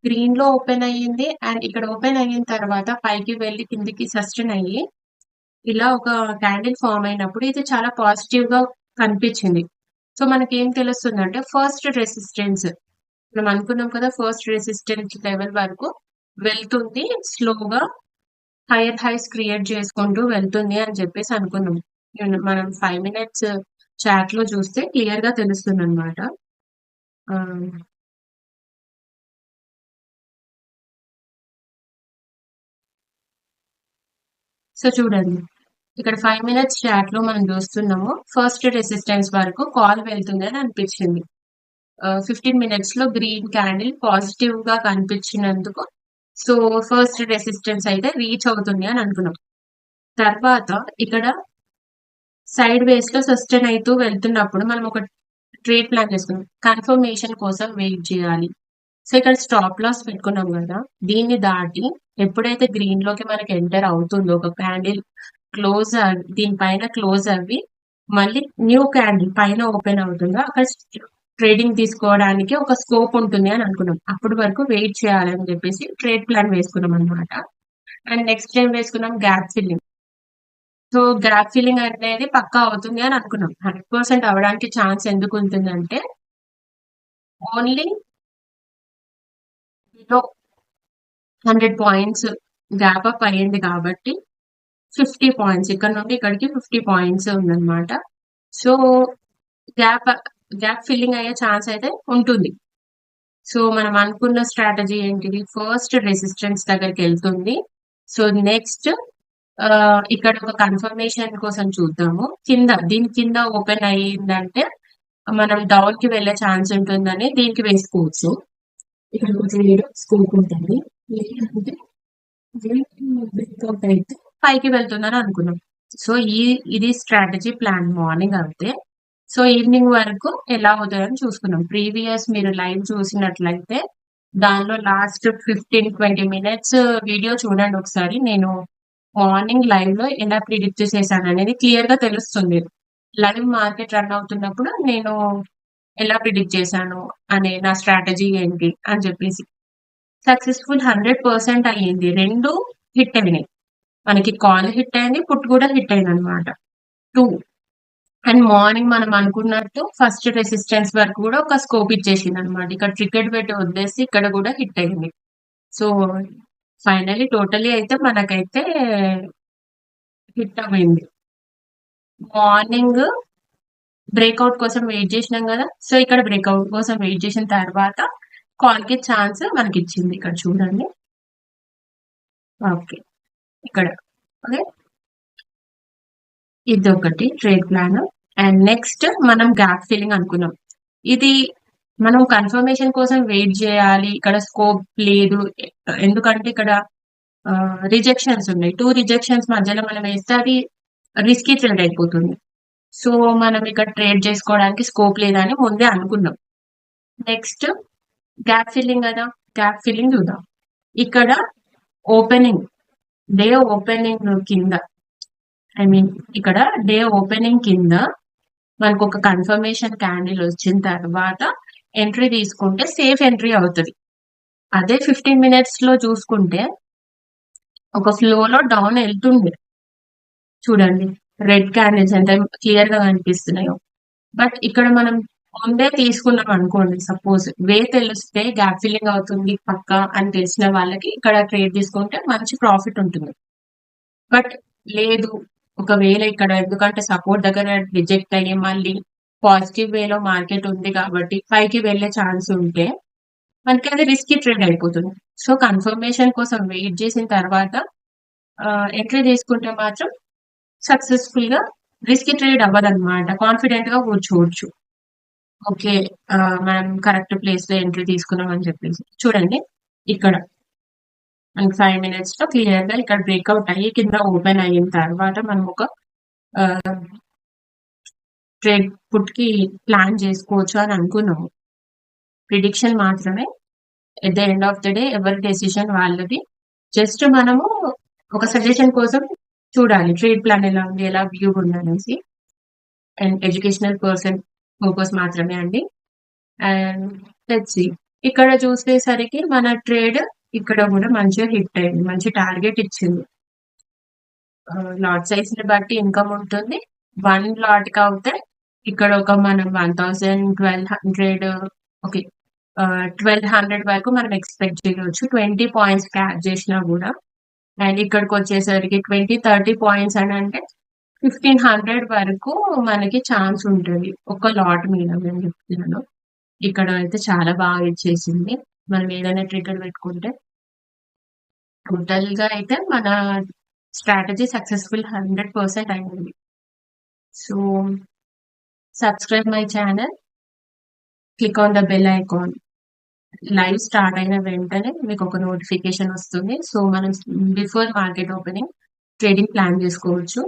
Green లో open అయ్యింది and ఇక్కడ ఓపెన్ అయిన తర్వాత పైకి వెళ్ళి కిందికి సస్టైన్ అయ్యి ఇలా ఒక క్యాండిల్ ఫామ్ అయినప్పుడు ఇది చాలా పాజిటివ్ గా కనిపించింది. సో మనకి ఏం తెలుస్తుందంటే ఫస్ట్ రెసిస్టెన్స్ మనం అనుకున్నాం కదా, ఫస్ట్ రెసిస్టెన్స్ లెవెల్ వరకు వెళ్తుంది స్లోగా, హైయర్ హైస్ క్రియేట్ చేసుకుంటూ వెళ్తుంది అని చెప్పేసి అనుకున్నాం. మనం 5 మినిట్స్ చాట్ లో చూస్తే క్లియర్ గా తెలుస్తుంది అనమాట. సో చూడండి, ఇక్కడ 5 మినిట్స్ చాట్ లో మనం చూస్తున్నాము ఫస్ట్ రెసిస్టెన్స్ వరకు కాల్ వెళ్తుంది అని అనిపించింది. 15 మినిట్స్ లో గ్రీన్ క్యాండిల్ పాజిటివ్ గా కనిపించినందుకు సో ఫస్ట్ రెసిస్టెన్స్ అయితే రీచ్ అవుతుంది అని అనుకున్నాం. తర్వాత ఇక్కడ సైడ్ వేస్ లో సస్టైన్ అవుతూ వెళ్తున్నప్పుడు మనం ఒక ట్రేడ్ ప్లాన్ చేసుకున్నాం. కన్ఫర్మేషన్ కోసం వెయిట్ చేయాలి. సో ఇక్కడ స్టాప్ లాస్ పెట్టుకున్నాం కదా, దీన్ని దాటి ఎప్పుడైతే గ్రీన్ లోకి మనకి ఎంటర్ అవుతుందో ఒక క్యాండిల్ క్లోజ్ దీనిపైన క్లోజ్ అవ్వి మళ్ళీ న్యూ క్యాండిల్ పైన ఓపెన్ అవుతుందో అక్కడ ట్రేడింగ్ తీసుకోవడానికి ఒక స్కోప్ ఉంటుంది అని అనుకున్నాం. అప్పటి వరకు వెయిట్ చేయాలని చెప్పేసి ట్రేడ్ ప్లాన్ వేసుకున్నాం అనమాట. అండ్ నెక్స్ట్ టైం వేసుకున్నాం gap filling. So gap filling అనేది పక్కా అవుతుంది అని అనుకున్నాం. 100% అవడానికి ఛాన్స్ ఎందుకు ఉంటుందంటే only below 100 points gap up అయ్యింది కాబట్టి 50 పాయింట్స్ ఇక్కడ నుండి ఇక్కడికి 50 పాయింట్స్ ఉందన్నమాట. సో గ్యాప్ గ్యాప్ ఫిల్లింగ్ అయ్యే ఛాన్స్ అయితే ఉంటుంది. సో మనం అనుకున్న స్ట్రాటజీ ఏంటిది, ఫస్ట్ రెసిస్టెన్స్ దగ్గరికి వెళ్తుంది. సో నెక్స్ట్ ఇక్కడ ఒక కన్ఫర్మేషన్ కోసం చూద్దాము. దీని కింద ఓపెన్ అయ్యిందంటే మనం డౌన్ కి వెళ్ళే ఛాన్స్ ఉంటుందని దీనికి వేసుకోవచ్చు. ఇక్కడ కొంచెం స్కోప్ ఉంటుంది, బ్రేక్అవుట్ అయితే పైకి వెళ్తుందని అనుకున్నాం. సో ఇది స్ట్రాటజీ ప్లాన్ మార్నింగ్ అయితే. సో ఈవినింగ్ వరకు ఎలా అవుతుందని చూసుకున్నాం. ప్రీవియస్ మీరు లైవ్ చూసినట్లయితే దానిలో లాస్ట్ 15-20 మినిట్స్ వీడియో చూడండి ఒకసారి. నేను మార్నింగ్ లైవ్ లో ఎలా ప్రిడిక్ట్ చేశాను అనేది క్లియర్ గా తెలుస్తుంది. లైవ్ మార్కెట్ రన్ అవుతున్నప్పుడు నేను ఎలా ప్రిడిక్ట్ చేశాను అనే నా స్ట్రాటజీ ఏంటి అని చెప్పేసి. సక్సెస్ఫుల్ 100% అయ్యింది. రెండు హిట్ అయినాయి. మనకి కాల్ హిట్ అయింది, పుట్ కూడా హిట్ అయింది అనమాట 2. అండ్ మార్నింగ్ మనం అనుకున్నట్టు ఫస్ట్ రెసిస్టెన్స్ వరకు కూడా ఒక స్కోప్ ఇచ్చేసింది అనమాట. ఇక్కడ ట్రికెట్ పెట్టి వదిలేసి ఇక్కడ కూడా హిట్ అయింది. సో ఫైనలీ టోటలీ అయితే మనకైతే హిట్ అయింది. మార్నింగ్ బ్రేక్అవుట్ కోసం వెయిట్ చేసినాం కదా, సో ఇక్కడ బ్రేక్అవుట్ కోసం వెయిట్ చేసిన తర్వాత కాల్ కి ఛాన్స్ మనకి ఇచ్చింది. ఇక్కడ చూడండి, ఓకే ఇక్కడ ఓకే ఇది ఒకటి ట్రేడ్ ప్లాన్. అండ్ నెక్స్ట్ మనం గ్యాప్ ఫిల్లింగ్ అనుకున్నాం. ఇది మనం కన్ఫర్మేషన్ కోసం వెయిట్ చేయాలి, ఇక్కడ స్కోప్ లేదు ఎందుకంటే ఇక్కడ రిజెక్షన్స్ ఉన్నాయి. 2 రిజెక్షన్స్ మధ్యలో మనం వేస్తే అది రిస్కీ ట్రేడ్ అయిపోతుంది. సో మనం ఇక్కడ ట్రేడ్ చేసుకోవడానికి స్కోప్ లేదని ముందే అనుకున్నాం. నెక్స్ట్ గ్యాప్ ఫిల్లింగ్ కదా, గ్యాప్ ఫిల్లింగ్ చూద్దాం. ఇక్కడ ఓపెనింగ్ డే ఓపెనింగ్ కింద ఇక్కడ డే ఓపెనింగ్ కింద మనకు ఒక కన్ఫర్మేషన్ క్యాండిల్ వచ్చిన తర్వాత ఎంట్రీ తీసుకుంటే సేఫ్ ఎంట్రీ అవుతుంది. అదే 15 మినిట్స్ లో చూసుకుంటే ఒక ఫ్లోలో డౌన్ వెళ్తుంది. చూడండి రెడ్ క్యాండిల్స్ ఎంత క్లియర్ గా కనిపిస్తున్నాయో. బట్ ఇక్కడ మనం ముందే తీసుకున్నాం అనుకోండి, సపోజ్ వే తెలిస్తే గ్యాప్ ఫిల్లింగ్ అవుతుంది పక్కా అని తెలిసిన వాళ్ళకి ఇక్కడ ట్రేడ్ తీసుకుంటే మంచి ప్రాఫిట్ ఉంటుంది. బట్ లేదు, ఒకవేళ ఇక్కడ ఎందుకంటే సపోర్ట్ దగ్గర రిజెక్ట్ అయ్యి మళ్ళీ పాజిటివ్ వేలో మార్కెట్ ఉంది కాబట్టి పైకి వెళ్ళే ఛాన్స్ ఉంటే మనకి అది రిస్కీ ట్రేడ్ అయిపోతుంది. సో కన్ఫర్మేషన్ కోసం వెయిట్ చేసిన తర్వాత ఎంట్రీ తీసుకుంటే మాత్రం సక్సెస్ఫుల్ గా రిస్కీ ట్రేడ్ అవ్వదన్నమాట. కాన్ఫిడెంట్ గా కూర్చోవచ్చు. ఓకే మనం కరెక్ట్ ప్లేస్ లో ఎంట్రీ తీసుకున్నాం అని చెప్పేసి. చూడండి ఇక్కడ మనకి 5 మినిట్స్ లో క్లియర్ గా ఇక్కడ బ్రేక్అవుట్ అయ్యి కింద ఓపెన్ అయిన తర్వాత మనం ఒక ట్రేడ్ పుట్ కి ప్లాన్ చేసుకోవచ్చు అని అనుకున్నాము. ప్రిడిక్షన్ మాత్రమే. At the end of the day ఎవరి డెసిషన్ వాళ్ళది. జస్ట్ మనము ఒక సజెషన్ కోసం చూడాలి ట్రేడ్ ప్లాన్ ఎలా ఉంది, ఎలా వ్యూ ఉంది అనేసి. అండ్ ఎడ్యుకేషనల్ పర్సన్ పర్పస్ మాత్రమే అండి. అండ్ లెట్స్ సీ ఇక్కడ చూసేసరికి మన ట్రేడ్ ఇక్కడ కూడా మంచిగా హిట్ అయింది. మంచి టార్గెట్ ఇచ్చింది. లాట్ సైజ్ ని బట్టి ఇన్కమ్ ఉంటుంది. 1 లాట్ కి అవుతే ఇక్కడ ఒక మనం 1000, 1200 ఓకే 1200 వరకు మనం ఎక్స్పెక్ట్ చేయవచ్చు. 20 పాయింట్స్ యాడ్ చేసినా కూడా. అండ్ ఇక్కడికి వచ్చేసరికి 20, 30 పాయింట్స్ అని అంటే 1500 వరకు మనకి ఛాన్స్ ఉంటుంది. ఒక లాట్ మీద నేను చెప్తున్నాను. ఇక్కడ అయితే చాలా బాగా ఇచ్చేసింది. మనం ఏదైనా ట్రిగ్గర్ పెట్టుకుంటే టోటల్ గా అయితే మన స్ట్రాటజీ సక్సెస్ఫుల్ 100% అయింది. So subscribe my channel, click on the bell icon. Live start అయిన వెంటనే మీకు ఒక నోటిఫికేషన్ వస్తుంది. సో మనం before market opening trading plan చేసుకోవచ్చు.